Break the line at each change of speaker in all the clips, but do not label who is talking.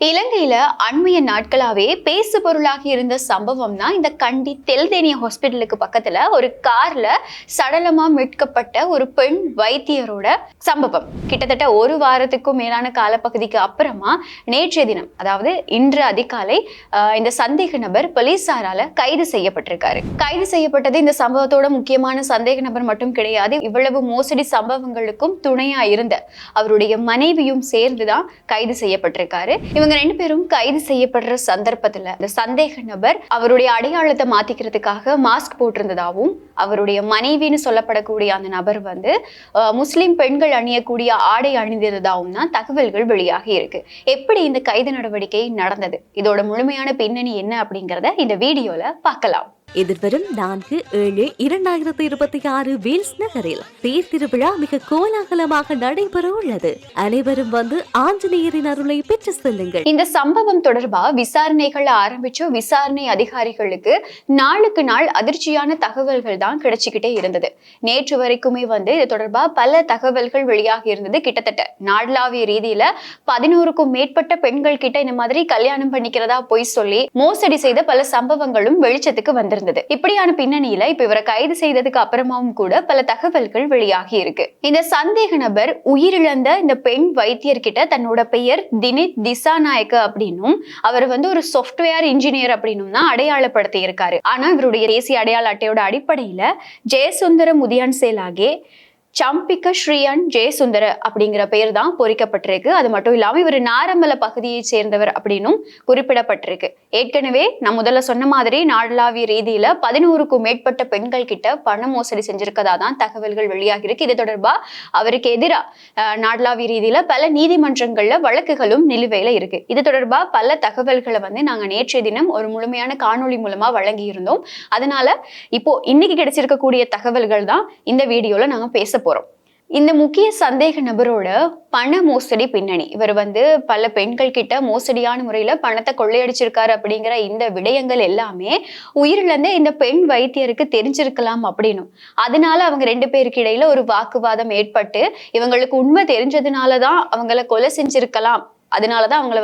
இலங்கையில அண்மைய நாட்களாவே பேசு பொருளாகி இருந்த சம்பவம் தான் இந்த கண்டி தெல்தேனிய ஹாஸ்பிட்டலுக்கு பக்கத்துல ஒரு கார்ல சடலமா மீட்கப்பட்ட ஒரு பெண் வைத்தியரோட சம்பவம். கிட்டத்தட்ட ஒரு வாரத்துக்கும் மேலான காலப்பகுதிக்கு அப்புறமா நேற்றைய தினம், அதாவது இன்று அதிகாலை இந்த சந்தேக நபர் போலீசாரால கைது செய்யப்பட்டிருக்காரு. கைது செய்யப்பட்டது இந்த சம்பவத்தோட முக்கியமான சந்தேக நபர் மட்டும் கிடையாது. இவ்வளவு மோசடி சம்பவங்களுக்கும் துணையா இருந்த அவருடைய மனைவியும் சேர்ந்துதான் கைது செய்யப்பட்டிருக்காரு. இவங்க ரெண்டு பேரும் கைது செய்யப்படுற சந்தர்ப்பத்துல இந்த சந்தேக நபர் அவருடைய அடையாளத்தை மாத்திக்கிறதுக்காக மாஸ்க் போட்டிருந்ததாகவும், அவருடைய மனைவின்னு சொல்லப்படக்கூடிய அந்த நபர் முஸ்லிம் பெண்கள் அணியக்கூடிய ஆடை அணிந்திருந்ததாகவும் தான் தகவல்கள் வெளியாகி இருக்கு. எப்படி இந்த கைது நடவடிக்கை நடந்தது, இதோட முழுமையான பின்னணி என்ன அப்படிங்கறத இந்த வீடியோல பார்க்கலாம்.
எதிர்வரும் 4/7/2026 வேல்ஸ் நகரில் தேர் திருவிழா மிக கோலாகலமாக நடைபெற உள்ளது. அனைவரும் வந்து ஆஞ்சநேயரின் அருளை பெற்று செல்லுங்கள்.
இந்த சம்பவம் தொடர்பா விசாரணைகள் ஆரம்பிச்ச விசாரணை அதிகாரிகளுக்கு நாளுக்கு நாள் அதிர்ச்சியான தகவல்கள் தான் கிடைச்சிக்கிட்டே இருந்தது. நேற்று வரைக்குமே இது தொடர்பா பல தகவல்கள் வெளியாகி இருந்தது. கிட்டத்தட்ட நாடளாவிய ரீதியில 11க்கும் மேற்பட்ட பெண்கள் கிட்ட இந்த மாதிரி கல்யாணம் பண்ணிக்கிறதா போய் சொல்லி மோசடி செய்த பல சம்பவங்களும் வெளிச்சத்துக்கு வந்திருந்தது. இப்படியான பின்னணியில இப்ப இவரை கைது செய்ததுக்கு அப்புறமாவும் கூட பல தகவல்கள் வெளியாகி இருக்கு. இந்த சந்தேக நபர் உயிரிழந்த இந்த பெண் வைத்தியர்கிட்ட தன்னோட பெயர் தினித் திசாநாயக்க அப்படின்னும், அவர் ஒரு சாஃப்ட்வேர் இன்ஜினியர் அப்படின்னும் தான் அடையாளப்படுத்தி இருக்காரு. ஆனா இவருடைய தேசிய அடையாள அட்டையோட அடிப்படையில ஜெயசுந்தர முதியான் சேலாகே சம்பிக்க ஸ்ரீயன் ஜெயசுந்தர அப்படிங்கிற பெயர் தான் பொறிக்கப்பட்டிருக்கு. அது மட்டும் இல்லாம இவர் நாரமல பகுதியை சேர்ந்தவர் அப்படின்னும் குறிப்பிடப்பட்டிருக்கு. ஏற்கனவே நான் முதல்ல சொன்ன மாதிரி நாடளாவிய ரீதியில 11க்கும் மேற்பட்ட பெண்கள் கிட்ட பண மோசடி செஞ்சிருக்கதா தான் தகவல்கள் வெளியாகி இருக்கு. இது தொடர்பா அவருக்கு எதிராக நாடளாவிய ரீதியில பல நீதிமன்றங்கள்ல வழக்குகளும் நிலுவையில இருக்கு. இது தொடர்பா பல தகவல்களை நாங்க நேற்றைய தினம் ஒரு முழுமையான காணொளி மூலமா வழங்கி இருந்தோம். அதனால இப்போ இன்னைக்கு கிடைச்சிருக்கக்கூடிய தகவல்கள் தான் இந்த வீடியோல நாங்க பேச போறோம். இந்த முக்கிய சந்தேக நபரோட பண மோசடி பின்னணி, இவர் பல பெண்கள் கிட்ட மோசடியான முறையில பணத்தை கொள்ளையடிச்சிருக்காரு அப்படிங்கிற இந்த விடயங்கள் எல்லாமே உயிரிழந்த இந்த பெண் வைத்தியருக்கு தெரிஞ்சிருக்கலாம் அப்படின்னும், அதனால அவங்க ரெண்டு பேருக்கு இடையில ஒரு வாக்குவாதம் ஏற்பட்டு இவங்களுக்கு உண்மை தெரிஞ்சதுனாலதான் அவங்கள கொலை செஞ்சிருக்கலாம். அதனாலதான் அவங்கள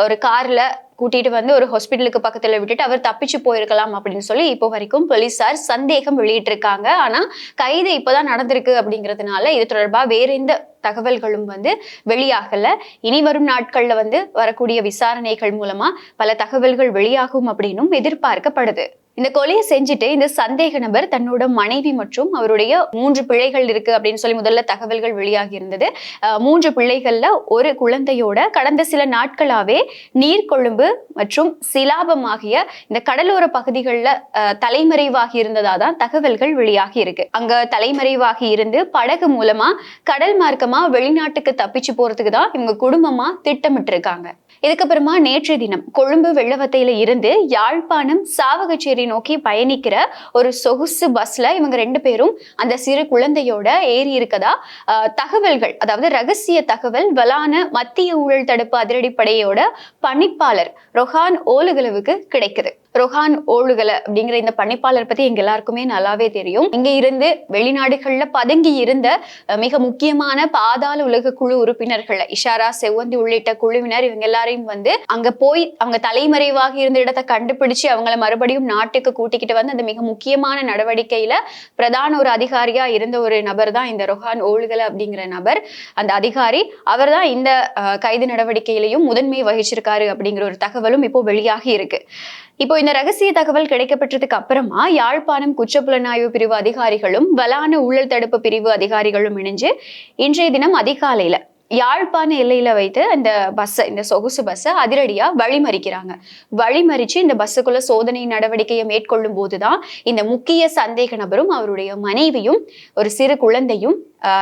ஒரு கார்ல கூட்டிட்டு ஒரு ஹாஸ்பிட்டலுக்கு பக்கத்துல விட்டுட்டு அவர் தப்பிச்சு போயிருக்கலாம் அப்படின்னு சொல்லி இப்போ வரைக்கும் போலீசார் சந்தேகம் வெளியிட்டு இருக்காங்க. ஆனா கைது இப்பதான் நடந்திருக்கு அப்படிங்கிறதுனால இது தொடர்பா வேற எந்த தகவல்களும் வெளியாகல. இனி வரும் நாட்கள்ல வரக்கூடிய விசாரணைகள் மூலமா பல தகவல்கள் வெளியாகும் அப்படின்னும் எதிர்பார்க்கப்படுது. இந்த கொலையை செஞ்சுட்டு இந்த சந்தேக நபர் தன்னோட மனைவி மற்றும் அவருடைய 3 பிள்ளைகள் இருக்கு அப்படின்னு சொல்லி முதல்ல தகவல்கள் வெளியாகி இருந்தது. 3 பிள்ளைகள்ல ஒரு குழந்தையோட கடந்த சில நாட்களாவே நீர்கொழும்பு மற்றும் சிலாபம் ஆகிய இந்த கடலோர பகுதிகளில் தலைமறைவாகி இருந்ததா தான் தகவல்கள் வெளியாகி இருக்கு. அங்க தலைமறைவாகி இருந்து படகு மூலமா கடல் மார்க்கமா வெளிநாட்டுக்கு தப்பிச்சு போறதுக்கு தான் இவங்க குடும்பமா திட்டமிட்டு இருக்காங்க. இதுக்கப்புறமா நேற்றைய தினம் கொழும்பு வெள்ளவத்தையில இருந்து யாழ்ப்பாணம் சாவகச்சேரி நோக்கி பயணிக்கிற ஒரு சொகுசு பஸ்ல இவங்க 2 பேரும் அந்த சிறு குழந்தையோட ஏறி இருக்கதா தகவல்கள், அதாவது ரகசிய தகவல் வலான மத்திய ஊழல் தடுப்பு அதிரடிப்படையோட பணிப்பாளர் ரொஹான் ஓலுகலவுக்கு கிடைக்குது. ரொஹான் ஓலுகல அப்படிங்கிற இந்த பணிப்பாளர் பத்தி எங்க எல்லாருக்குமே நல்லாவே தெரியும். இங்க இருந்து வெளிநாடுகள்ல பதுங்கி இருந்த மிக முக்கியமான பாதாள உலக குழு உறுப்பினர்கள் இஷாரா செவ்வந்தி உள்ளிட்ட குழுவினர் இவங்க எல்லாரையும் அங்க போய் அவங்க தலைமறைவாக இருந்த இடத்தை கண்டுபிடிச்சு அவங்கள மறுபடியும் நாட்டுக்கு கூட்டிக்கிட்டு அந்த மிக முக்கியமான நடவடிக்கையில பிரதான ஒரு அதிகாரியா இருந்த ஒரு நபர் தான் இந்த ரொஹான் ஓலுகல அப்படிங்கிற நபர். அந்த அதிகாரி அவர் தான் இந்த கைது நடவடிக்கையிலையும் முதன்மை வகிச்சிருக்காரு அப்படிங்கிற ஒரு தகவலும் இப்போ வெளியாகி இருக்கு. இப்போ இந்த ரகசிய தகவல் கிடைக்கப்பட்டதுக்கு அப்புறமா யாழ்ப்பாணம் குற்றப்புலனாய்வு பிரிவு அதிகாரிகளும் வலான ஊழல் தடுப்பு பிரிவு அதிகாரிகளும் இணைஞ்சு இன்றைய தினம் அதிகாலையில யாழ்ப்பாண எல்லையில வைத்து இந்த சொகுசு பஸ்ஸை அதிரடியா வழிமறிக்கிறாங்க. வழிமறிச்சு இந்த பஸ்ஸுக்குள்ள சோதனை நடவடிக்கையை மேற்கொள்ளும் போதுதான் இந்த முக்கிய சந்தேக நபரும் அவருடைய மனைவியும் ஒரு சிறு குழந்தையும்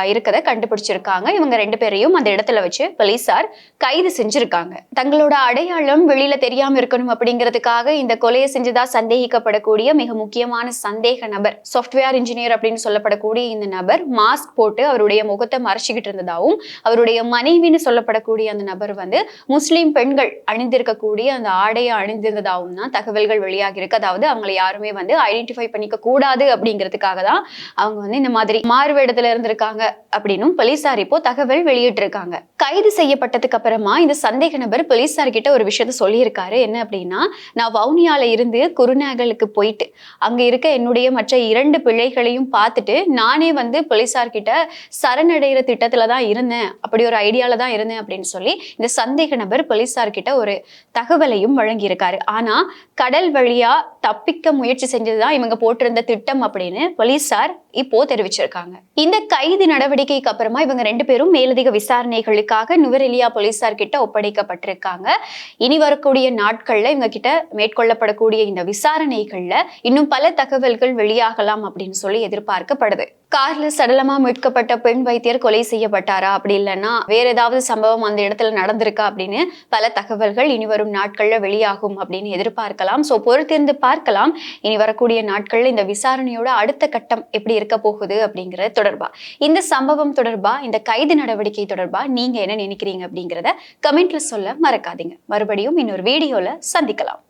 இருக்கதை கண்டுபிடிச்சிருக்காங்க. இவங்க 2 பேரையும் அந்த இடத்துல வச்சு போலீசார் கைது செஞ்சிருக்காங்க. தங்களோட அடையாளம் வெளியில தெரியாம இருக்கணும் அப்படிங்கிறதுக்காக இந்த கொலையை செஞ்சதா சந்தேகிக்கப்படக்கூடிய மிக முக்கியமான சந்தேக நபர், சாஃப்ட்வேர் இன்ஜினியர் அப்படின்னு சொல்லப்படக்கூடிய இந்த நபர் மாஸ்க் போட்டு அவருடைய முகத்தை மறைச்சிக்கிட்டு இருந்ததாகவும், அவருடைய மனைவின்னு சொல்லப்படக்கூடிய அந்த நபர் முஸ்லிம் பெண்கள் அணிந்திருக்கக்கூடிய அந்த ஆடையை அணிந்திருந்ததாகவும் தான் தகவல்கள் வெளியாகி இருக்கு. அதாவது அவங்களை யாருமே ஐடென்டிஃபை பண்ணிக்க கூடாது அப்படிங்கிறதுக்காக தான் அவங்க இந்த மாதிரி மாறுவேடத்துல இருந்திருக்காங்க இருக்காங்க அப்படின்னும் போலீசார் இப்போ தகவல் வெளியிட்டு இருக்காங்க. கைது செய்யப்பட்டதுக்கு அப்புறமா இந்த சந்தேக நபர் போலீசார் கிட்ட ஒரு விஷயத்த சொல்லியிருக்காரு. என்ன அப்படின்னா, நான் வவுனியால இருந்து குருநாகலுக்கு போயிட்டு அங்க இருக்க என்னுடைய மற்ற 2 பிள்ளைகளையும் பார்த்துட்டு நானே போலீசார் கிட்ட சரணடைகிற திட்டத்துல தான் இருந்தேன், அப்படி ஒரு ஐடியால தான் இருந்தேன் அப்படின்னு சொல்லி இந்த சந்தேக நபர் போலீசார் கிட்ட ஒரு தகவலையும் வழங்கியிருக்காரு. ஆனா கடல் வழியா தப்பிக்க முயற்சி செஞ்சதுதான் இவங்க போட்டிருந்த திட்டம் அப்படின்னு போலீசார் இப்போ தெரிவிச்சிருக்காங்க. இந்த கைது நடவடிக்கைக்கு அப்புறமா இவங்க 2 பேரும் மேலதிக விசாரணைகளுக்காக நுவரெலியா போலீசார் கிட்ட ஒப்படைக்கப்பட்டிருக்காங்க. இனி வரக்கூடிய நாட்கள்ல இவங்க கிட்ட மேற்கொள்ளப்படக்கூடிய இந்த விசாரணைகள்ல இன்னும் பல தகவல்கள் வெளியாகலாம் அப்படின்னு சொல்லி எதிர்பார்க்கப்படுது. கார்ல சடலமா மீட்கப்பட்ட பெண் வைத்தியர் கொலை செய்யப்பட்டாரா, அப்படி இல்லைன்னா வேற ஏதாவது சம்பவம் அந்த இடத்துல நடந்திருக்கா அப்படின்னு பல தகவல்கள் இனி வரும் நாட்கள்ல வெளியாகும் அப்படின்னு எதிர்பார்க்கலாம். சோ பொறுத்திருந்து பார்க்கலாம் இனி வரக்கூடிய நாட்கள்ல இந்த விசாரணையோட அடுத்த கட்டம் எப்படி இருக்க போகுது அப்படிங்கறது தொடர்பா, இந்த சம்பவம் தொடர்பா, இந்த கைது நடவடிக்கை தொடர்பா நீங்க என்ன நினைக்கிறீங்க அப்படிங்கறத கமெண்ட்ல சொல்ல மறக்காதீங்க. மறுபடியும் இன்னொரு வீடியோல சந்திக்கலாம்.